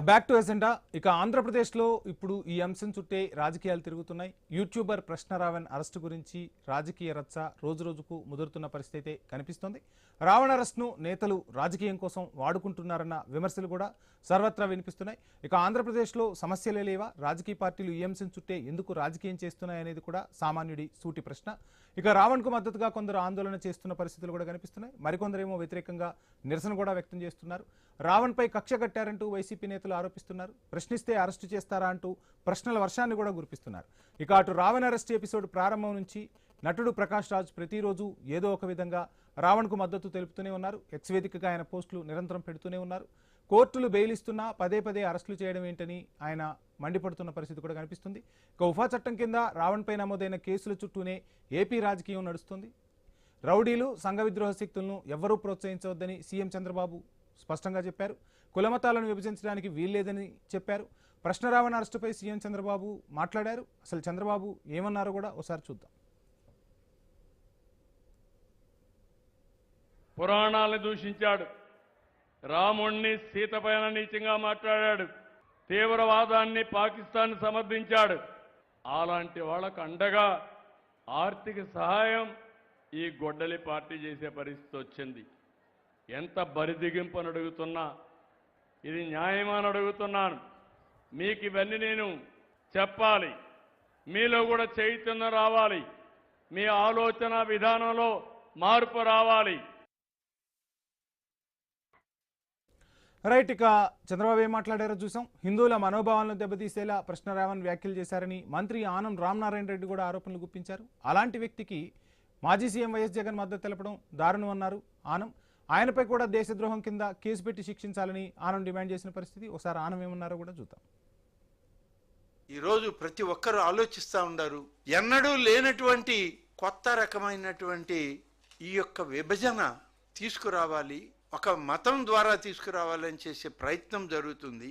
Back to agenda. ఇక ఆంధ్రప్రదేశ్లో ఇప్పుడు ఈ అంశం చుట్టే రాజకీయాలు తిరుగుతున్నాయి. యూట్యూబర్ ప్రశ్న రావణ్ అరెస్టు గురించి రాజకీయ రచ్చ రోజు రోజుకు ముదురుతున్న పరిస్థితి కనిపిస్తోంది. రావణ్ అరెస్ట్ను నేతలు రాజకీయం కోసం వాడుకుంటున్నారన్న విమర్శలు కూడా సర్వత్రా వినిపిస్తున్నాయి. ఇక ఆంధ్రప్రదేశ్లో సమస్యలే లేవా, రాజకీయ పార్టీలు ఈ అంశం చుట్టే ఎందుకు రాజకీయం చేస్తున్నాయనేది కూడా సామాన్యుడి సూటి ప్రశ్న. ఇక రావణ్కు మద్దతుగా కొందరు ఆందోళన చేస్తున్న పరిస్థితులు కూడా కనిపిస్తున్నాయి. మరికొందరేమో వ్యతిరేకంగా నిరసన కూడా వ్యక్తం చేస్తున్నారు. రావణ్పై కక్ష కట్టారంటూ వైసీపీ నేతలు ఆరోపిస్తున్నారు. ప్రశ్నిస్తే అరెస్టు చేస్తారా అంటూ ప్రశ్నల వర్షాన్ని కూడా కురిపిస్తున్నారు. ఇక అటు రావణ్ అరెస్ట్ ఎపిసోడ్ ప్రారంభం నుంచి నటుడు ప్రకాష్ రాజ్ ప్రతిరోజు ఏదో ఒక విధంగా రావణ్కు మద్దతు తెలుపుతూనే ఉన్నారు. ఎక్స్ వేదికగా ఆయన పోస్టులు నిరంతరం పెడుతూనే ఉన్నారు. కోర్టులు బెయిల్ ఇస్తున్నా పదే పదే అరెస్టులు చేయడం ఏంటని ఆయన మండిపడుతున్న పరిస్థితి కూడా కనిపిస్తుంది. ఇక ఉఫా చట్టం కింద రావణ్పై నమోదైన కేసుల చుట్టూనే ఏపీ రాజకీయం నడుస్తుంది. రౌడీలు, సంఘ విద్రోహ శక్తులను ఎవ్వరూ ప్రోత్సహించవద్దని సీఎం చంద్రబాబు స్పష్టంగా చెప్పారు. కులమతాలను విభజించడానికి వీల్లేదని చెప్పారు. ప్రశ్న రావణ్ అరెస్టుపై సీఎం చంద్రబాబు మాట్లాడారు. అసలు చంద్రబాబు ఏమన్నారో కూడా ఒకసారి చూద్దాం. పురాణాలను దూషించాడు, రాముణ్ణి సీతపైన నీచంగా మాట్లాడాడు, తీవ్రవాదాన్ని పాకిస్తాన్ సమర్థించాడు. అలాంటి వాళ్ళకు అండగా ఆర్థిక సహాయం ఈ గొడ్డలి పార్టీ చేసే పరిస్థితి వచ్చింది. ఎంత బరిదిగింపని అడుగుతున్నా, ఇది న్యాయమని అడుగుతున్నాను. మీకు ఇవన్నీ నేను చెప్పాలి, మీలో కూడా చైతన్యం రావాలి, మీ ఆలోచన విధానంలో మార్పు రావాలి. రైట్. ఇక చంద్రబాబు ఏం మాట్లాడారో చూసాం. హిందువుల మనోభావాలను దెబ్బతీసేలా ప్రశ్న రావణ్ వ్యాఖ్యలు చేశారని మంత్రి ఆనం రామనారాయణ రెడ్డి కూడా ఆరోపణలు గుప్పించారు. అలాంటి వ్యక్తికి మాజీ సీఎం వైఎస్ జగన్ మద్దతు తెలపడం దారుణం అన్నారు ఆనం. ఆయనపై కూడా దేశద్రోహం కింద కేసు పెట్టి శిక్షించాలని ఆనం డిమాండ్ చేసిన పరిస్థితి. ఒకసారి ఆనం ఏమన్నారో కూడా చూద్దాం. ఈరోజు ప్రతి ఒక్కరూ ఆలోచిస్తూ ఉన్నారు, ఎన్నడూ లేనటువంటి కొత్త రకమైనటువంటి ఈ యొక్క విభజన తీసుకురావాలి, ఒక మతం ద్వారా తీసుకురావాలని చేసే ప్రయత్నం జరుగుతుంది.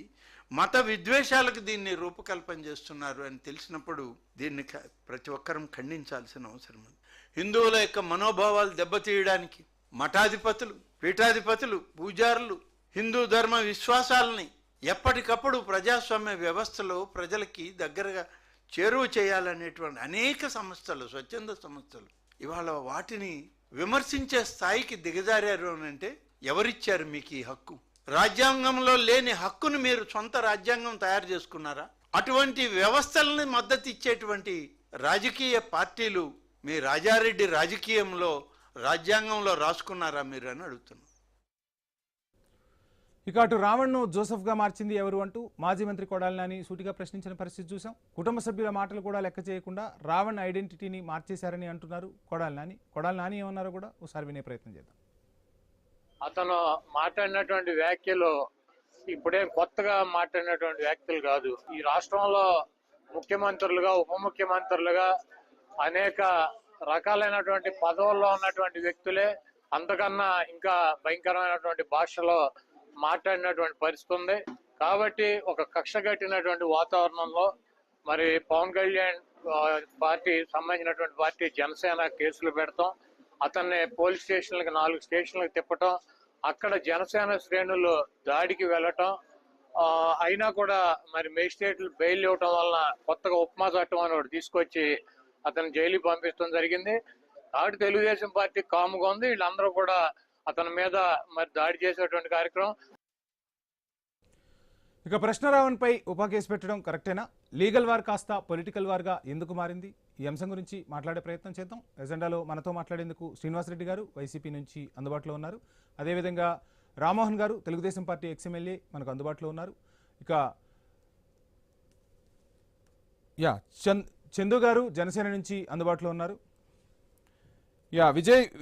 మత విద్వేషాలకు దీన్ని రూపకల్పన చేస్తున్నారు అని తెలిసినప్పుడు దీన్ని ప్రతి ఒక్కరం ఖండించాల్సిన అవసరం ఉంది. హిందువుల యొక్క మనోభావాలు దెబ్బతీయడానికి మఠాధిపతులు, పీఠాధిపతులు, పూజారులు హిందూ ధర్మ విశ్వాసాలని ఎప్పటికప్పుడు ప్రజాస్వామ్య వ్యవస్థలో ప్రజలకి దగ్గరగా చేరువ చేయాలనేటువంటి అనేక సంస్థలు, స్వచ్ఛంద సంస్థలు ఇవాళ వాటిని విమర్శించే స్థాయికి దిగజారారు అంటే ఎవరిచ్చారు మీకు ఈ హక్కు? రాజ్యాంగంలో లేని హక్కును మీరు సొంత రాజ్యాంగం తయారు చేసుకున్నారా? అటువంటి వ్యవస్థలని మద్దతు ఇచ్చేటువంటి రాజకీయ పార్టీలు మీ రాజారెడ్డి రాజకీయంలో రాజ్యాంగంలో రాసుకున్నారా మీరు అని అడుగుతున్నారు. ఇక అటు రావణ్ను జోసెఫ్గా మార్చింది ఎవరు అంటూ మాజీ మంత్రి కొడాలి నాని సూటిగా ప్రశ్నించిన పరిస్థితి చూసాం. కుటుంబ సభ్యుల మాటలు కూడా లెక్క చేయకుండా రావణ్ ఐడెంటిటీని మార్చేశారని అంటున్నారు కొడాలి నాని. కొడాలి నాని ఏమన్నారో కూడా ఒకసారి వినే ప్రయత్నం చేద్దాం. అతను మాట్లాడినటువంటి వ్యాఖ్యలు ఇప్పుడేం కొత్తగా మాట్లాడినటువంటి వ్యాఖ్యలు కాదు. ఈ రాష్ట్రంలో ముఖ్యమంత్రులుగా, ఉప ముఖ్యమంత్రులుగా అనేక రకాలైనటువంటి పదవుల్లో ఉన్నటువంటి వ్యక్తులే అంతకన్నా ఇంకా భయంకరమైనటువంటి భాషలో మాట్లాడినటువంటి పరిస్థితి ఉంది. కాబట్టి ఒక కక్ష కట్టినటువంటి వాతావరణంలో మరి పవన్ కళ్యాణ్ పార్టీ సంబంధించినటువంటి పార్టీ జనసేన కేసులు పెడతాం, అతన్ని పోలీస్ స్టేషన్లకు 4 స్టేషన్లకు తిప్పటం, అక్కడ జనసేన శ్రేణులు దాడికి వెళ్ళటం, అయినా కూడా మరి మేజిస్ట్రేట్లు బెయిల్ ఇవ్వటం వలన కొత్తగా ఉపమా చట్టం అని ఒకటి తీసుకొచ్చి అతను జైలుకి పంపించడం జరిగింది. కాబట్టి తెలుగుదేశం పార్టీ కాముగా ఉంది. వీళ్ళందరూ కూడా అతని మీద మరి దాడి చేసేటువంటి కార్యక్రమం. ఇక ప్రశ్న రావణ్పై ఉప కేసు పెట్టడం కరెక్టేనా? లీగల్ వార్ కాస్త పొలిటికల్ వార్గా ఎందుకు మారింది? ఈ అంశం గురించి మాట్లాడే ప్రయత్నం చేద్దాం. ఎజెండాలో మనతో మాట్లాడేందుకు శ్రీనివాసరెడ్డి గారు వైసీపీ నుంచి అందుబాటులో ఉన్నారు. అదేవిధంగా రామ్మోహన్ గారు తెలుగుదేశం పార్టీ ఎక్స్ఎమ్మెల్యే మనకు అందుబాటులో ఉన్నారు. ఇక చందు గారు జనసేన నుంచి అందుబాటులో ఉన్నారు.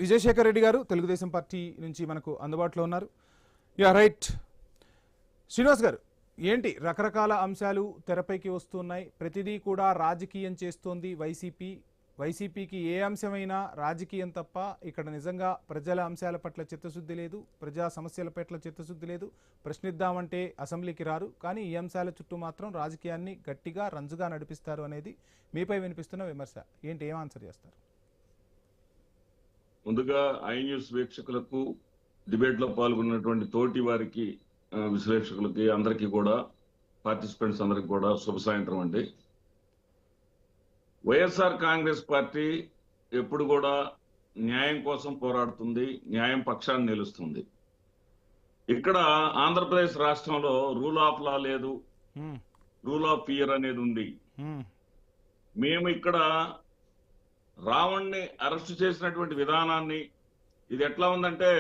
విజయశేఖర్ రెడ్డి గారు తెలుగుదేశం పార్టీ నుంచి మనకు అందుబాటులో ఉన్నారు. రైట్. శ్రీనివాస్ గారు, ఏంటి రకరకాల అంశాలు తెరపైకి వస్తున్నాయి, ప్రతిదీ కూడా రాజకీయం చేస్తోంది వైసీపీ. వైసీపీకి ఏ అంశమైనా రాజకీయం తప్ప ఇక్కడ నిజంగా ప్రజల అంశాల పట్ల చిత్తశుద్ధి లేదు, ప్రజా సమస్యల పట్ల చిత్తశుద్ధి లేదు. ప్రశ్నిద్దామంటే అసెంబ్లీకి రారు, కానీ ఈ అంశాల చుట్టూ మాత్రం రాజకీయాన్ని గట్టిగా రంజుగా నడిపిస్తారు అనేది మీపై వినిపిస్తున్న విమర్శ. ఏంటి, ఏం ఆన్సర్ చేస్తారు? ముందుగా ఐ న్యూస్ వీక్షకులకు, డిబేట్ లో పాల్గొన్నటువంటి తోటి వారికి విశ్లేషకులకి అందరికీ కూడా, పార్టిసిపెంట్స్ అందరికీ కూడా శుభ సాయంత్రం అండి. వైఎస్ఆర్ కాంగ్రెస్ పార్టీ ఎప్పుడు కూడా న్యాయం కోసం పోరాడుతుంది, న్యాయం పక్షాన్ని నిలుస్తుంది. ఇక్కడ ఆంధ్రప్రదేశ్ రాష్ట్రంలో రూల్ ఆఫ్ లా లేదు, రూల్ ఆఫ్ ఫియర్ అనేది ఉంది. మేము ఇక్కడ రావణ్ణి అరెస్ట్ చేసినటువంటి విధానాన్ని, ఇది ఎట్లా ఉందంటే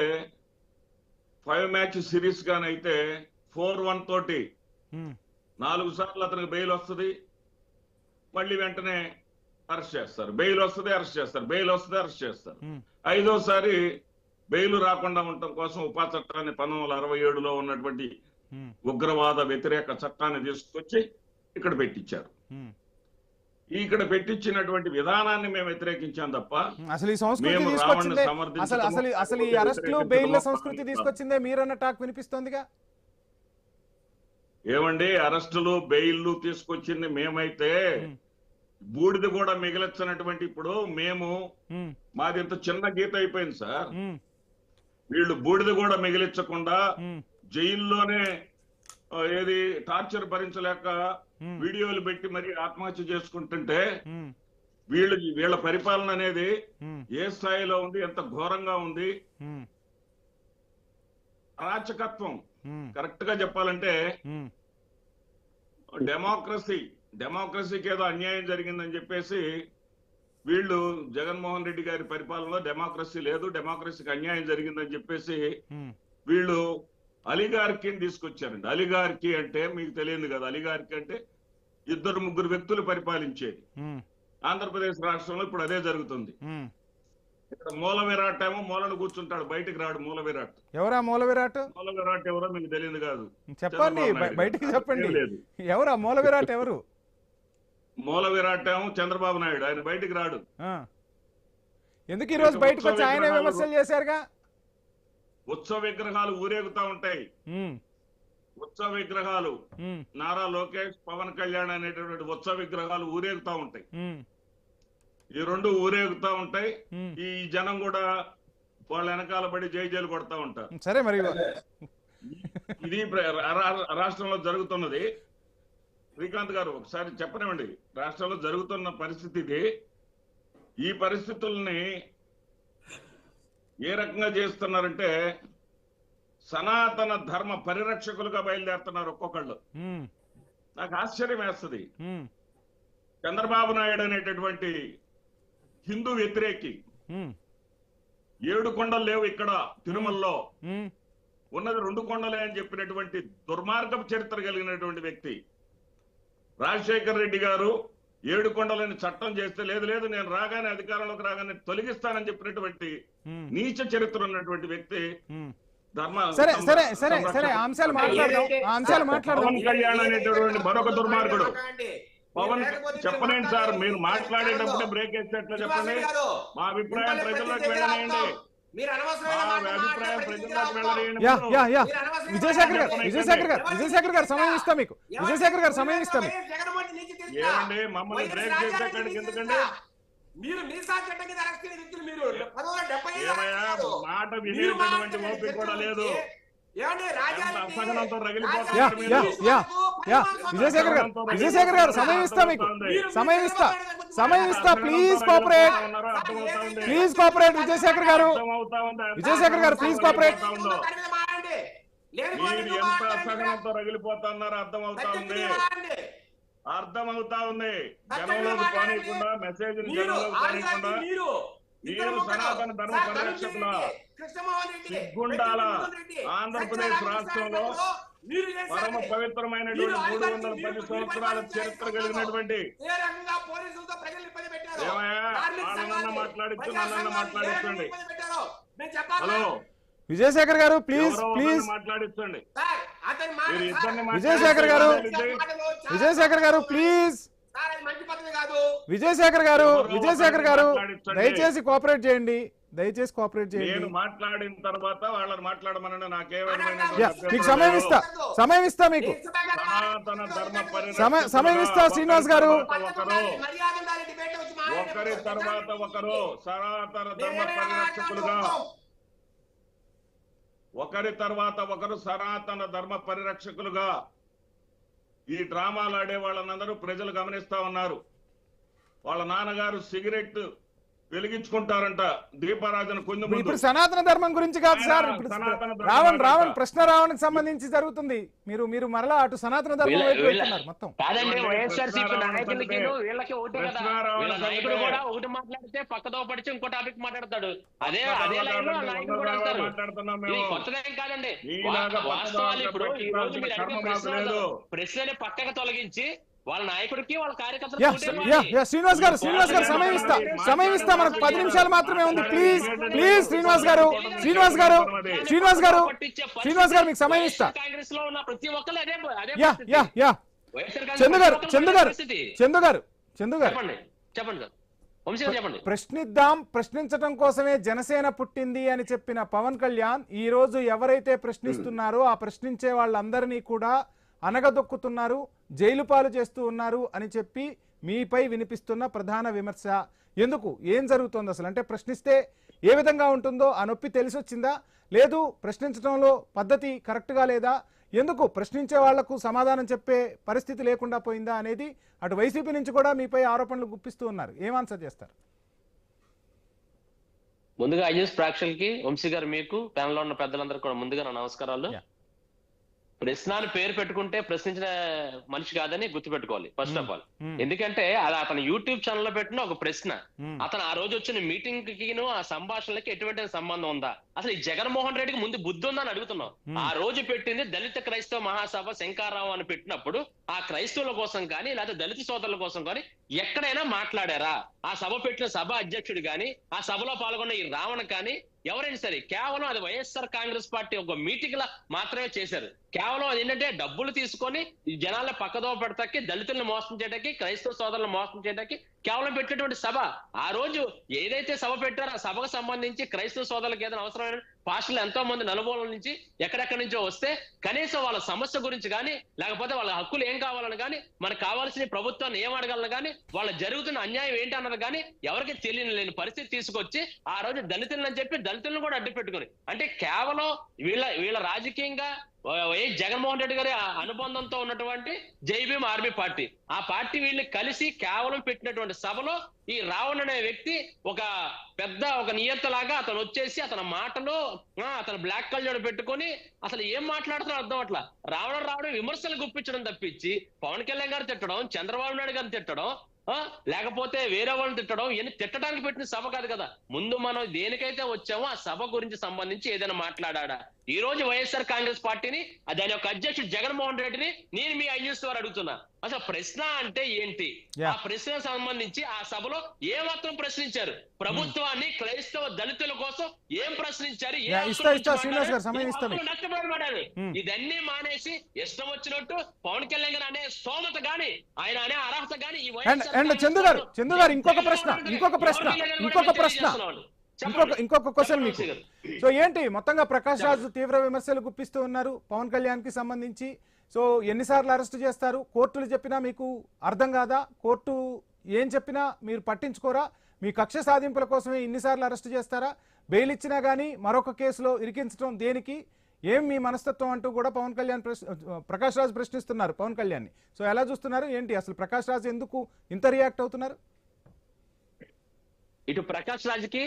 5 మ్యాచ్ సిరీస్ గానైతే 4-1 తోటి 4 సార్లు అతనికి బెయిల్ వస్తుంది, మళ్ళీ వెంటనే అరెస్ట్ చేస్తారు, బెయిల్ వస్తుంది అరెస్ట్ చేస్తారు, బెయిల్ వస్తుంది అరెస్ట్ చేస్తారు. 5వసారి బెయిల్ రాకుండా ఉండటం కోసం ఉపా చట్టాన్ని 1967లో ఉన్నటువంటి ఉగ్రవాద వ్యతిరేక చట్టాన్ని తీసుకొచ్చి ఇక్కడ పెట్టించారు. ఇక్కడ పెట్టించినటువంటి విధానాన్ని మేము వ్యతిరేకించాం తప్ప అసలు ఈ సంస్కృతి తీసుకొచ్చిందే, అసలు ఈ అరెస్టులు బెయిల్ సంస్కృతి తీసుకొచ్చిందే మీరన్న టాక్ వినిపిస్తోందిగా. ఏమండి, అరెస్టులు బెయిల్లు తీసుకొచ్చింది మేమైతే బూడిద కూడా మిగిలించినటువంటి ఇప్పుడు మేము, మాది ఇంత చిన్న గీత అయిపోయింది సార్. వీళ్ళు బూడిద కూడా మిగిలించకుండా జైల్లోనే ఏది టార్చర్ భరించలేక వీడియోలు పెట్టి మరి ఆత్మహత్య చేసుకుంటుంటే వీళ్ళ పరిపాలన అనేది ఏ స్థాయిలో ఉంది, ఎంత ఘోరంగా ఉంది. అరాచకత్వం, కరెక్ట్ గా చెప్పాలంటే డెమోక్రసీకి ఏదో అన్యాయం జరిగిందని చెప్పేసి వీళ్ళు జగన్మోహన్ రెడ్డి గారి పరిపాలనలో డెమోక్రసీ లేదు, డెమోక్రసీకి అన్యాయం జరిగిందని చెప్పేసి వీళ్ళు అలిగార్కీని తీసుకొచ్చారండి. అలిగార్కీ అంటే మీకు తెలియదు కదా, అలిగార్కీ అంటే 2-3 వ్యక్తులు పరిపాలించేది. ఆంధ్రప్రదేశ్ రాష్ట్రంలో ఇప్పుడు అదే జరుగుతుంది. ఇక్కడ మూల విరాట్ ఏమో మూలను కూర్చుంటాడు, బయటికి రాడు. మూల విరాట్ ఎవరా? మూల విరాట్ ఎవరో మీకు తెలియదు కాదు, చెప్పండి, బయటికి చెప్పండి. ఎవరా మూల విరాట్? ఎవరు మూల విరాట్ ఏమో చంద్రబాబు నాయుడు, ఆయన బయటికి రాడు. ఎందుకు ఈ రోజు బయటకు వచ్చి ఆయన విమర్శలు చేశారుగా? ఉత్సవ విగ్రహాలు ఊరేగుతా ఉంటాయి, ఉత్సవ విగ్రహాలు నారా లోకేష్, పవన్ కళ్యాణ్ అనేటటువంటి ఉత్సవ విగ్రహాలు ఊరేగుతా ఉంటాయి. ఈ 2 ఊరేగుతా ఉంటాయి. ఈ జనం కూడా వాళ్ళ వెనకాల పడి జైలు కొడతా ఉంటారు. సరే, మరి ఇది రాష్ట్రంలో జరుగుతున్నది. శ్రీకాంత్ గారు ఒకసారి చెప్పనివ్వండి, రాష్ట్రంలో జరుగుతున్న పరిస్థితి ఇది. ఈ పరిస్థితుల్ని ఏ రకంగా చేస్తున్నారంటే సనాతన ధర్మ పరిరక్షకులుగా బయలుదేరుతున్నారు ఒక్కొక్కళ్ళు. నాకు ఆశ్చర్యం వేస్తుంది. చంద్రబాబు నాయుడు అనేటటువంటి హిందూ వ్యతిరేకి, 7 కొండలు లేవు ఇక్కడ తిరుమలలో, ఉన్నది 2 కొండలే అని చెప్పినటువంటి దుర్మార్గపు చరిత్ర కలిగినటువంటి వ్యక్తి. రాజశేఖర్ రెడ్డి గారు 7 కొండలని చట్టం చేస్తే లేదు నేను రాగానే అధికారంలోకి రాగానే తొలగిస్తానని చెప్పినటువంటి నీచ చరిత్ర ఉన్నటువంటి వ్యక్తి. పవన్ కళ్యాణ్ అనేటటువంటి మరొక దుర్మార్గుడు. పవన్ చెప్పలేండి సార్, మీరు మాట్లాడేటప్పుడే బ్రేక్ వేసేట్లా చెప్పండి. మా అభిప్రాయం ప్రజల్లోకి వెళ్ళనేయండి. విజయశేఖర్ గారు సమయం ఇస్తాం మీకు. విజయశేఖర్ గారు సమయం ఇస్తాం మీకు. ఏమండి మమ్మల్ని బ్రేక్ చేసేకాడికి ఎందుకండి? మాట వినేటటువంటి ఓపిక కూడా లేదు. అసహనంతో రగిలిపోతున్నారు. విజయశేఖర్ గారు సమయం ఇస్తా మీకు. సమయం ఇస్తా. Please cooperate. విజయశేఖర్ గారు ప్లీజ్ కోఆపరేట్. మీరు ఎంత అసహనంతో రగిలిపోతున్నారో అర్థమవుతా ఉంది. జనంలోకి పోనీయకుండా, మెసేజ్ జనంలోకి పోనీయకుండా మీరు సనాతన ధర్మ పరిరక్షకుల సిగ్గుండాల. ఆంధ్రప్రదేశ్ రాష్ట్రంలో పరమ పవిత్రమైనటువంటి 310 సంవత్సరాల చరిత్ర కలిగినటువంటి ఏమయ్యా మాట్లాడిస్తూ నన్నన్న మాట్లాడిస్తుంది. హలో విజయశేఖర్ గారు ప్లీజ్ మాట్లాడించండి. విజయశేఖర్ గారు ప్లీజ్. విజయశేఖర్ గారు దయచేసి కోఆపరేట్ చేయండి. నేను మాట్లాడిన తర్వాత వాళ్ళని మాట్లాడమనండి. మీకు సమయం ఇస్తా మీకు. సమయం ఇస్తా శ్రీనివాస్ గారు. ఒకరి తర్వాత ఒకరు సనాతన ధర్మ పరిరక్షకులుగా ఒకరి తర్వాత ఒకరు సనాతన ధర్మ పరిరక్షకులుగా ఈ డ్రామాలు ఆడే వాళ్ళందరూ ప్రజలు గమనిస్తా ఉన్నారు. వాళ్ళ నాన్నగారు సిగరెట్ వెలిగించుకుంటారంట దీపారాజన కొంచెం ముందు. ఇప్పుడు సనాతన ధర్మం గురించి కాదు సార్, ఇప్పుడు రావణ్ ప్రశ్న రావణ్కి సంబంధించి జరుగుతుంది. మీరు మరలా అటు సనాతన ధర్మం వైపు వెళ్తున్నారు మొత్తం. కాదండి, వైఎస్ఆర్సీపీ నాయకులకి వీళ్ళకి ఒకటే కదా, వీళ్ళ నాయకుడు కూడా ఒకటి మాట్లాడితే పక్కతో పడిచి ఇంకో టాపిక్ మాట్లాడతాడు. అదే లైన్ లో నాయకుడు కూడా వస్తారు. ఇది కొత్తదేం కాదండి. వాస్తవాలు ఇప్పుడు ఈ రోజు మీరు అడిగిన ప్రశ్నని పక్కకు తొలగించి వాళ్ళ నాయకుడికి వాళ్ళ కార్యకర్తలు శ్రీనివాస్ గారు సమయం ఇస్తా మనకు 10 నిమిషాలు మాత్రమే ఉంది. ప్లీజ్ శ్రీనివాస్ గారు మీకు సమయం ఇస్తా. కాంగ్రెస్ లో ఉన్న ప్రతి ఒక్కరు చందు గారు చెప్పండి చెప్పండి. ప్రశ్నించడం కోసమే జనసేన పుట్టింది అని చెప్పిన పవన్ కళ్యాణ్ ఈ రోజు ఎవరైతే ప్రశ్నిస్తున్నారో ఆ ప్రశ్నించే వాళ్ళందరినీ కూడా అనగదొక్కుతున్నారు, జైలు పాలు చేస్తూ ఉన్నారు అని చెప్పి మీపై వినిపిస్తున్న ప్రధాన విమర్శ. ఎందుకు, ఏం జరుగుతుంది అసలు? అంటే ప్రశ్నిస్తే ఏ విధంగా ఉంటుందో ఆ నొప్పి తెలిసొచ్చిందా, లేదు ప్రశ్నించడంలో పద్ధతి కరెక్ట్గా లేదా, ఎందుకు ప్రశ్నించే వాళ్లకు సమాధానం చెప్పే పరిస్థితి లేకుండా పోయిందా అనేది అటు వైసీపీ నుంచి కూడా మీపై ఆరోపణలు గుప్పిస్తూ ఉన్నారు. ఏం ఆన్సర్ చేస్తారు? ముందుగా ఐఎస్ ప్రేక్షకులకి, వంశీ గారు, మీకు ప్యానెల్లో ఉన్న పెద్దలందరూ కూడా ముందుగా నా నమస్కారాలు. ప్రశ్నని పేరు పెట్టుకుంటే ప్రశ్నించిన మనిషి కాదని గుర్తుపెట్టుకోవాలి ఫస్ట్ ఆఫ్ ఆల్. ఎందుకంటే అది అతను యూట్యూబ్ ఛానల్ లో పెట్టిన ఒక ప్రశ్న. అతను ఆ రోజు వచ్చిన మీటింగ్ కి ఆ సంభాషణలకి ఎటువంటి సంబంధం ఉందా? అసలు ఈ జగన్మోహన్ రెడ్డికి ముందు బుద్ధి ఉందని అడుగుతున్నాం. ఆ రోజు పెట్టింది దళిత క్రైస్తవ మహాసభ శంకారావు అని పెట్టినప్పుడు ఆ క్రైస్తవుల కోసం కానీ లేదా దళిత సోదరుల కోసం కానీ ఎక్కడైనా మాట్లాడారా? ఆ సభ పెట్టిన సభ అధ్యక్షుడు కానీ ఆ సభలో పాల్గొన్న ఈ రావణ కానీ ఎవరైనా సరే కేవలం అది వైఎస్ఆర్ కాంగ్రెస్ పార్టీ ఒక మీటింగ్ లా మాత్రమే చేశారు. కేవలం అది ఏంటంటే డబ్బులు తీసుకొని జనాల పక్కదో పెడతాకి, దళితులను మోసం చేయడానికి, క్రైస్తవ సోదరులను మోసం చేయడానికి కేవలం పెట్టినటువంటి సభ. ఆ రోజు ఏదైతే సభ పెట్టారో ఆ సభకు సంబంధించి క్రైస్తవ సోదరులకు ఏదైనా అవసరమైన పాస్టర్లు ఎంతో మంది నలుమూలల నుంచి ఎక్కడెక్కడి నుంచో వస్తే కనీసం వాళ్ళ సమస్య గురించి కానీ లేకపోతే వాళ్ళ హక్కులు ఏం కావాలని కానీ, మనకు కావాల్సిన ప్రభుత్వాన్ని ఏం అడగాలని కానీ, వాళ్ళ జరుగుతున్న అన్యాయం ఏంటి అన్నది కానీ ఎవరికి తెలియని పరిస్థితి తీసుకొచ్చి ఆ రోజు దళితులని చెప్పి దళితులను కూడా అడ్డు పెట్టుకుని, అంటే కేవలం వీళ్ళ రాజకీయంగా జగన్మోహన్ రెడ్డి గారి అనుబంధంతో ఉన్నటువంటి జై భీమ్ ఆర్మీ పార్టీ, ఆ పార్టీ వీళ్ళని కలిసి కేవలం పెట్టినటువంటి సభలో ఈ రావణ్ అనే వ్యక్తి ఒక పెద్ద ఒక నియంతలాగా అతను వచ్చేసి అతని మాటలు అతను బ్లాక్ కలర్ పెట్టుకొని అసలు ఏం మాట్లాడుతున్నా అర్థం అట్లా రావడం విమర్శలు గుప్పించడం తప్పించి పవన్ కళ్యాణ్ గారు తిట్టడం, చంద్రబాబు నాయుడు గారిని తిట్టడం, లేకపోతే వేరే వాళ్ళని తిట్టడం ఇవన్నీ తిట్టడానికి పెట్టిన సభ కాదు కదా. ముందు మనం దేనికైతే వచ్చామో ఆ సభ గురించి సంబంధించి ఏదైనా మాట్లాడా? ఈ రోజు వైఎస్ఆర్ కాంగ్రెస్ పార్టీని దాని యొక్క అధ్యక్షుడు జగన్మోహన్ రెడ్డిని నేను మీ ఐన్యూస్ ద్వారా అడుగుతున్నా, అసలు ప్రశ్న అంటే ఏంటి? ఆ ప్రశ్నకు సంబంధించి ఆ సభలో ఏ మాత్రం ప్రశ్నించారు? ప్రభుత్వాన్ని, క్రైస్తవ దళితుల కోసం ఏం ప్రశ్నించారు? నష్టపడబడాలి. ఇదన్నీ మానేసి ఇష్టం వచ్చినట్టు పవన్ కళ్యాణ్ గారు అనే స్తోమత గాని ఆయన అనే అర్హత గాని చందు గారు ఇంకొక క్వశ్చన్ మీకు. సో ఏంటి మొత్తంగా ప్రకాష్ రాజు తీవ్ర విమర్శలు గుప్పిస్తూ ఉన్నారు పవన్ కళ్యాణ్ కి సంబంధించి. సో ఎన్నిసార్లు అరెస్ట్ చేస్తారు? కోర్టులు చెప్పినా మీకు అర్థం కాదా? కోర్టు ఏం చెప్పినా మీరు పట్టించుకోరా? మీ కక్ష సాధింపుల కోసమే ఇన్నిసార్లు అరెస్ట్ చేస్తారా? బెయిల్ ఇచ్చినా కానీ మరొక కేసులో ఇరికించడం దేనికి? ఏం మీ మనస్తత్వం అంటూ కూడా ప్రకాష్ రాజు ప్రశ్నిస్తున్నారు పవన్ కళ్యాణ్ని. సో ఎలా చూస్తున్నారు ఏంటి అసలు? ప్రకాష్ రాజు ఎందుకు ఇంత రియాక్ట్ అవుతున్నారు? ఇటు ప్రకాష్ రాజుకి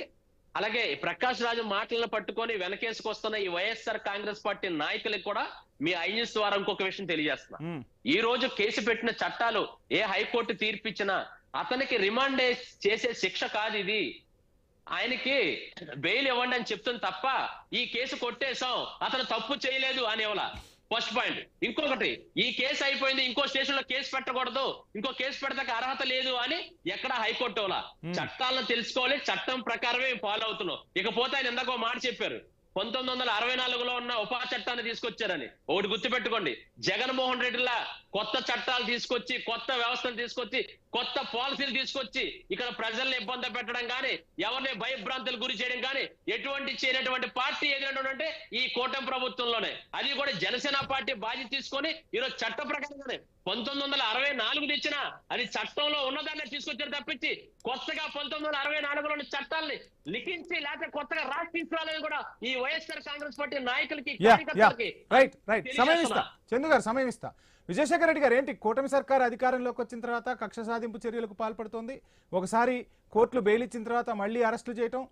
అలాగే ప్రకాష్ రాజు మాటలను పట్టుకొని వెనకేసుకొస్తున్న ఈ వైఎస్ఆర్ కాంగ్రెస్ పార్టీ నాయకులకు కూడా మీ ఐన్యూస్ ద్వారా ఇంకొక విషయం తెలియజేస్తున్నా. ఈ రోజు కేసు పెట్టిన చట్టాలు ఏ హైకోర్టు తీర్పిచ్చినా అతనికి రిమాండ్ చేసే శిక్ష కాదు ఇది. ఆయనకి బెయిల్ ఇవ్వండి అని చెప్తుంది తప్ప ఈ కేసు కొట్టేశాం అతను తప్పు చేయలేదు అనేవలా. First point. ఇంకొకటి, ఈ కేసు అయిపోయింది ఇంకో స్టేషన్ లో కేసు పెట్టకూడదు, ఇంకో కేసు పెడతాక అర్హత లేదు అని ఎక్కడ హైకోర్టు చట్టాలను తెలుసుకోవాలి, చట్టం ప్రకారమే ఫాలో అవుతున్నాం. ఇకపోతే ఆయన ఇందాక మాట చెప్పారు 1964లో ఉన్న ఉపా చట్టాన్ని తీసుకొచ్చారని. ఒకటి గుర్తుపెట్టుకోండి, జగన్మోహన్ రెడ్డిలా కొత్త చట్టాలు తీసుకొచ్చి కొత్త వ్యవస్థను తీసుకొచ్చి కొత్త పాలసీలు తీసుకొచ్చి ఇక్కడ ప్రజల్ని ఇబ్బంది పెట్టడం కానీ, ఎవరిని భయభ్రాంతులు గురి చేయడం కానీ ఎటువంటి చేయనటువంటి పార్టీ ఏదంటే ఈ కూటమి ప్రభుత్వంలోనే. అది కూడా జనసేన పార్టీ బాధ్యత తీసుకొని ఈరోజు చట్ట ప్రకారంగానే 1964 తెచ్చిన అది చట్టంలో ఉన్నదాన్ని తీసుకొచ్చారు తప్పించి కొత్తగా 1964లోని చట్టాలని లిఖించి లేకపోతే కొత్తగా రాసి తీసుకురాలని కూడా ఈ వైఎస్ఆర్ కాంగ్రెస్ పార్టీ నాయకులకి కార్యకర్తలకి రైట్ సమయం ఇస్తా, చందు గారు సమయం ఇస్తా. విజయశేఖర రెడ్డి గారు, ఏంటి కూటమి సర్కార్ అధికారంలోకి వచ్చిన తర్వాత కక్ష సాధింపు చర్యలకు పాల్పడుతోంది, ఒకసారి కోర్టులు బెయిల్ ఇచ్చిన తర్వాత మళ్ళీ అరెస్టులు చేయటం,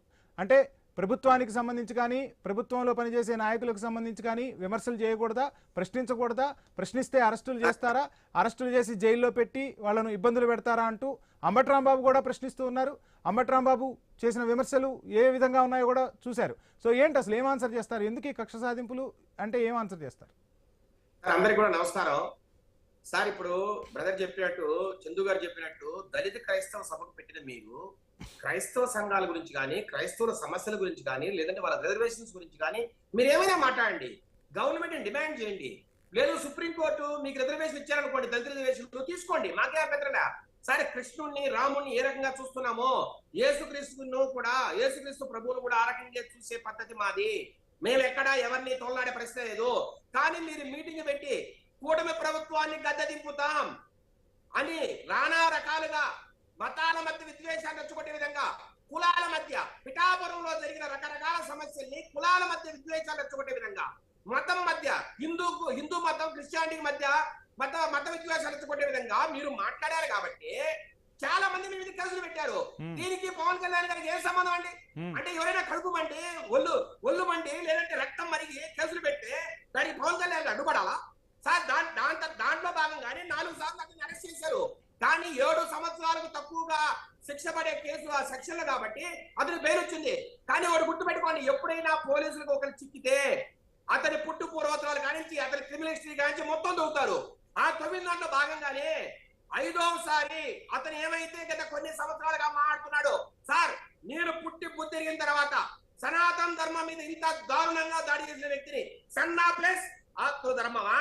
అంటే ప్రభుత్వానికి సంబంధించి కానీ ప్రభుత్వంలో పనిచేసే నాయకులకు సంబంధించి కానీ విమర్శలు చేయకూడదా, ప్రశ్నించకూడదా, ప్రశ్నిస్తే అరెస్టులు చేస్తారా, అరెస్టులు చేసి జైల్లో పెట్టి వాళ్ళను ఇబ్బందులు పెడతారా అంటూ అంబటి రాంబాబు కూడా ప్రశ్నిస్తూ ఉన్నారు. అంబటి రాంబాబు చేసిన విమర్శలు ఏ విధంగా ఉన్నాయో కూడా చూశారు. సో ఏంటి అసలు ఏం ఆన్సర్ చేస్తారు, ఎందుకు ఈ కక్ష సాధింపులు అంటే ఏం ఆన్సర్ చేస్తారు? అందరికి కూడా నమస్కారం సార్. ఇప్పుడు బ్రదర్ చెప్పినట్టు, చందు గారు చెప్పినట్టు, దళిత క్రైస్తవ సభకు పెట్టిన మీరు క్రైస్తవ సంఘాల గురించి కానీ, క్రైస్తవుల సమస్యల గురించి కానీ, లేదంటే వాళ్ళ రిజర్వేషన్స్ గురించి కానీ మీరు ఏమైనా మాట్లాడండి, గవర్నమెంట్ డిమాండ్ చేయండి. లేదు సుప్రీంకోర్టు మీకు రిజర్వేషన్ ఇచ్చారనుకోండి, దళిత రిజర్వేషన్ తీసుకోండి, మాకే అభ్యంతరం. సరే, కృష్ణుణ్ణి రాముణ్ణి ఏ రకంగా చూస్తున్నామో యేసుక్రీస్తు ప్రభువును కూడా ఆ రకంగా చూసే పద్ధతి మాది. మేము ఎక్కడా ఎవరిని తోలనాడే ప్రశ్న లేదు. కానీ మీరు మీటింగ్ పెట్టి కూటమి ప్రభుత్వాన్ని గద్దెదింపుతాం అని నానా రకాలుగా మతాల మధ్య విద్వేషాన్ని రెచ్చగొట్టే విధంగా, కులాల మధ్య పిఠాపురంలో జరిగిన రకరకాల సమస్యల్ని కులాల మధ్య విద్వేషాలు రెచ్చగొట్టే విధంగా, మతం మధ్య హిందూ మతం క్రిస్టియానిటీ మధ్య మత విద్వేషాలు రెచ్చగొట్టే విధంగా మీరు మాట్లాడారు కాబట్టి చాలా మంది మీ మీద కేసులు పెట్టారు. దీనికి పవన్ కళ్యాణ్ గారికి ఏం సంబంధం అండి? అంటే ఎవరైనా కడుపు మండి ఒళ్ళు మండి లేదంటే రక్తం మరిగి కేసులు పెడితే దానికి పవన్ కళ్యాణ్ అడ్డుపడాలా సార్? దాంట్లో భాగంగానే 4 సార్లు అతన్ని అరెస్ట్ చేశారు. కానీ 7 సంవత్సరాలకు తక్కువగా శిక్ష పడే కేసు ఆ సెక్షన్లు కాబట్టి అతనికి బెయిల్ వచ్చింది. కానీ వాడు గుర్తుపెట్టుకోండి, ఎప్పుడైనా పోలీసులకు ఒకరు చిక్కితే అతని పుట్టు పూర్వోత్తరాలు కానించి అతని క్రిమినల్ హిస్టరీ కానించి మొత్తం దొరుకుతారు. ఆ 9 దాంట్లో భాగంగానే 5వసారి అతను ఏమైతే గత కొన్ని సంవత్సరాలుగా మాట్లాడుతున్నాడు, సార్ నేను పుట్టి బుద్ధిరిగిన తర్వాత సనాతన ధర్మం మీద ఇంత దారుణంగా దాడి చేసిన వ్యక్తిని సన్నా ప్లస్ ఆత్మ ధర్మమా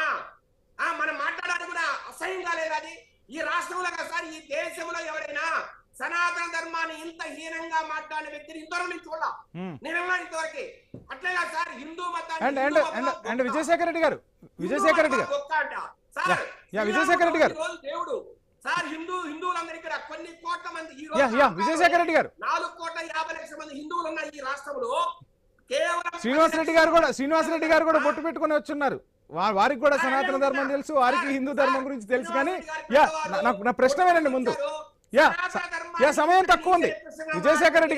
మనం మాట్లాడాలి కూడా అసహ్యంగా లేదు. అది ఈ రాష్ట్రంలో కదా సార్, ఈ దేశంలో ఎవరైనా సనాతన ధర్మాన్ని ఇంత హీనంగా మాట్లాడిన వ్యక్తిని ఇంతవరకు నేను చూడాల, నేను ఇంతవరకు. అట్లేగా సార్ హిందూ మతాన్ని విజయశేఖర రెడ్డి గారు దేవుడు సార్, హిందువులందరూ ఇక్కడ కొన్ని కోట్ల మంది, విజయశేఖర రెడ్డి గారు 4,50,00,000 మంది హిందువులు ఉన్న ఈ రాష్ట్రంలో కేవలం శ్రీనివాసరెడ్డి గారు కూడా బొట్టు పెట్టుకుని వచ్చున్నారు. వారికి కూడా సనాతన ధర్మం తెలుసు, వారికి హిందూ ధర్మం గురించి తెలుసు. కానీ నా ప్రశ్న వినండి ముందు. సమయం తక్కువ ఉంది. విజయశేఖర రెడ్డి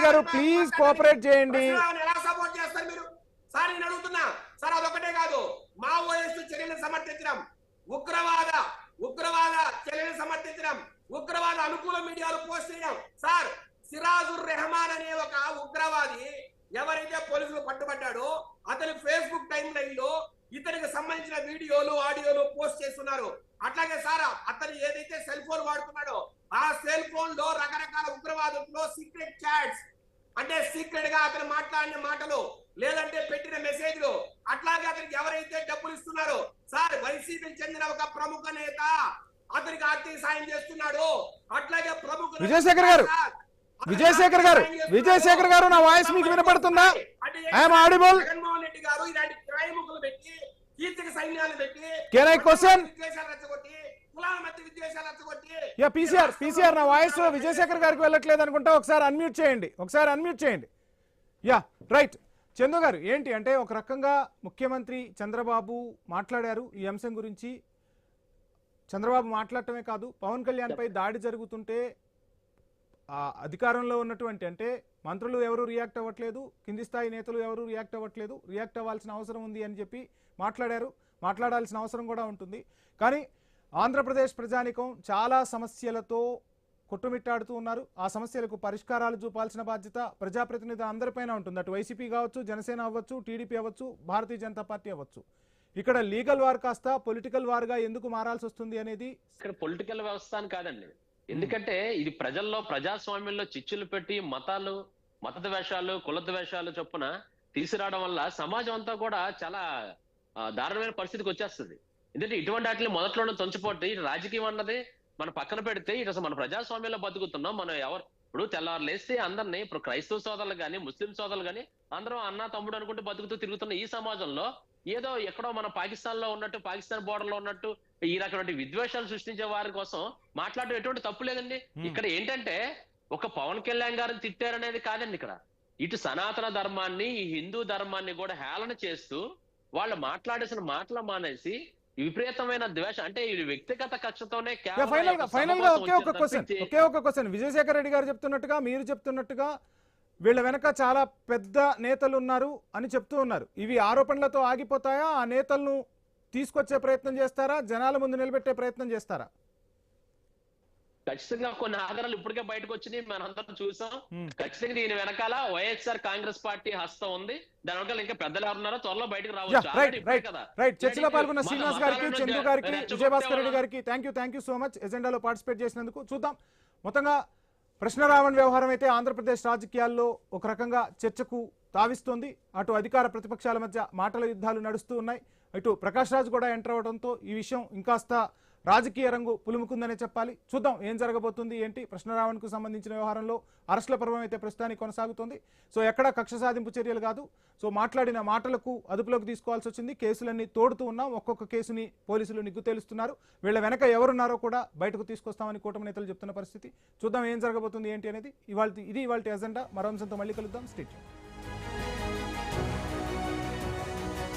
గారు ప్లీజ్ కోఆపరేట్ చేయండి. ఎలా సపోర్ట్ చేస్తారు మీరు సార్? నేను అడుగుతున్నా సార్. అదొకటే కాదు, మావోయిస్టు చర్యలను సమర్థించడం, ఉగ్రవాద చర్యలను సమర్థించడం, ఉగ్రవాద అనుకూల మీడియాలు పోస్ట్ చేయడం. సార్, సిరాజుర్ రెహమాన్ అనే ఒక ఉగ్రవాది ఎవరైతే పోలీసులు పట్టుబడ్డాడో అతని ఫేస్బుక్ టైం లైన్ లో ఇతనికి సంబంధించిన వీడియోలు ఆడియోలు పోస్ట్ చేస్తున్నారు. అట్లాగే సార్, అతను ఏదైతే సెల్ ఫోన్ వాడుతున్నాడో ఆ సెల్ ఫోన్ లో రకరకాల ఉగ్రవాదుల్లో సీక్రెట్ చాట్స్, అంటే సీక్రెట్ గా అతను మాట్లాడిన మాటలు లేదంటే పెట్టిన మెసేజ్లు, అట్లాగే అతనికి ఎవరైతే డబ్బులు ఇస్తున్నారో సార్, వైసీపీకి చెందిన ఒక ప్రముఖ నేత అతనికి ఆర్థిక సాయం చేస్తున్నాడు. అట్లాగే ప్రముఖ విజయశేఖర్ గారు నా వాయిస్ మీకు వినపడుతుందా? I'm audible. జగన్మోహన్ రెడ్డి గారు ఇలాంటి క్రైముకులు పెట్టి కీర్తిక సైన్యాలు పెట్టి కెన్ ఐ క్వశ్చన్ విద్వేషాలు రెచ్చగొట్టి కులాల మధ్య విద్వేషాలు రెచ్చగొట్టి పీసీఆర్ నా వాయిస్ విజయశేఖర్ గారికి వెళ్ళట్లేదు అనుకుంటా. ఒకసారి అన్మ్యూట్ చేయండి. రైట్. చందు గారు, ఏంటి అంటే ఒక రకంగా ముఖ్యమంత్రి చంద్రబాబు మాట్లాడారు ఈ అంశం గురించి. చంద్రబాబు మాట్లాడటమే కాదు, పవన్ కళ్యాణ్ పై దాడి జరుగుతుంటే అధికారంలో ఉన్నటువంటి అంటే మంత్రులు ఎవరు రియాక్ట్ అవ్వట్లేదు, కింది స్థాయి నేతలు ఎవరు రియాక్ట్ అవ్వట్లేదు, రియాక్ట్ అవ్వాల్సిన అవసరం ఉంది అని చెప్పి మాట్లాడాల్సిన అవసరం కూడా ఉంటుంది. కానీ ఆంధ్రప్రదేశ్ ప్రజానికం చాలా సమస్యలతో కొట్టుమిట్టాడుతూ ఉన్నారు. ఆ సమస్యలకు పరిష్కారాలు చూపాల్సిన బాధ్యత ప్రజాప్రతినిధులు అందరిపైన ఉంటుంది. అటు వైసీపీ కావచ్చు, జనసేన అవ్వచ్చు, టీడీపీ అవ్వచ్చు, భారతీయ జనతా పార్టీ అవ్వచ్చు. ఇక్కడ లీగల్ వార్ కాస్త పొలిటికల్ వార్ గా ఎందుకు మారాల్సి వస్తుంది అనేది ఇక్కడ పొలిటికల్ వ్యవస్థ అని కాదండి. ఎందుకంటే ఇది ప్రజాస్వామ్యంలో చిచ్చులు పెట్టి మత ద్వేషాలు, కుల ద్వేషాలు చొప్పున తీసుకురావడం వల్ల సమాజం అంతా కూడా చాలా దారుణమైన పరిస్థితికి వచ్చేస్తుంది. ఎందుకంటే ఇటువంటి వాటిని మొదట్లోనే తుంచిపోతే ఇటు రాజకీయం అన్నది మనం పక్కన పెడితే ఇటు అసలు మన ప్రజాస్వామ్యంలో బతుకుతున్నాం. మనం ఇప్పుడు తెల్లవారు లేస్తే అందరినీ ఇప్పుడు క్రైస్తవ సోదరులు కానీ ముస్లిం సోదరులు కానీ అందరం అన్న తమ్ముడు అనుకుంటూ బతుకుతూ తిరుగుతున్న ఈ సమాజంలో ఏదో ఎక్కడో మన పాకిస్తాన్ లో ఉన్నట్టు, పాకిస్తాన్ బోర్డర్ లో ఉన్నట్టు ఈ రకమైన విద్వేషాలు సృష్టించే వారి కోసం మాట్లాడడం ఎటువంటి తప్పు లేదండి. ఇక్కడ ఏంటంటే ఒక పవన్ కళ్యాణ్ గారిని తిట్టారనేది కాదండి. ఇక్కడ ఇటు సనాతన ధర్మాన్ని, ఈ హిందూ ధర్మాన్ని కూడా హేళన చేస్తూ వాళ్ళు మాట్లాడేసిన మాటలు మానేసి విపరీతమైన ద్వేషం, అంటే ఈ వ్యక్తిగత కక్షతోనే ఫైనల్ గా ఒకే ఒక క్వశ్చన్ విజయశేఖర్ రెడ్డి గారు చెప్తున్నట్టుగా, మీరు చెప్తున్నట్టుగా వీళ్ళ వెనక చాలా పెద్ద నేతలు ఉన్నారు అని చెప్తూ ఉన్నారు. ఇవి ఆరోపణలతో ఆగిపోతాయా? ఆ నేతలను తీసుకొచ్చే ప్రయత్నం చేస్తారా? జనాల ముందు నిలబెట్టే ప్రయత్నం చేస్తారా? ఖచ్చితంగా కొన్ని ఆధారాలు ఇప్పటికే బయటకు వచ్చినాయి, మనందరం చూసాం. ఖచ్చితంగా దీని వెనకాల వైఎస్ఆర్ కాంగ్రెస్ పార్టీ హస్తం ఉంది. దాని వెనకాల ఇంకా పెద్దలు ఎవరున్నారో త్వరలో బయటకు రావచ్చు. చర్చలో పాల్గొన్న శ్రీనివాస్ గారికి, చంద్రు గారికి, విజయభాస్కర్ రెడ్డి గారికి థ్యాంక్ యూ సో మచ్ ఎజెండాలో పార్టిసిపేట్ చేసినందుకు. చూద్దాం మొత్తంగా ప్రశ్నరావణ్ వ్యవహారం అయితే ఆంధ్రప్రదేశ్ రాజకీయాల్లో ఒక రకంగా చర్చకు తావిస్తోంది. అటు అధికార ప్రతిపక్షాల మధ్య మాటల యుద్ధాలు నడుస్తూ ఉన్నాయి. ఇటు ప్రకాష్ రాజ్ కూడా ఎంటర్ అవడంతో ఈ విషయం ఇంకాస్త రాజకీయ రంగు పులుముకుందనే చెప్పాలి. చూద్దాం ఏం జరగబోతుంది ఏంటి. ప్రశ్నరావణ్కు సంబంధించిన వ్యవహారంలో అరెస్టుల పర్వం అయితే ప్రస్తుతానికి కొనసాగుతోంది. సో ఎక్కడా కక్ష సాధింపు చర్యలు కాదు. సో మాట్లాడిన మాటలకు అదుపులోకి తీసుకోవాల్సి వచ్చింది. కేసులన్నీ తోడుతూ ఉన్నాం. ఒక్కొక్క కేసుని పోలీసులు నిగ్గు తేలుస్తున్నారు. వీళ్ళ వెనక ఎవరున్నారో కూడా బయటకు తీసుకొస్తామని కూటమి నేతలు చెప్తున్న పరిస్థితి. చూద్దాం ఏం జరగబోతుంది ఏంటి అనేది. ఇది ఇవాళ ఎజెండా. మరో అంశంతో మళ్ళీ కలుద్దాం. Stay tuned.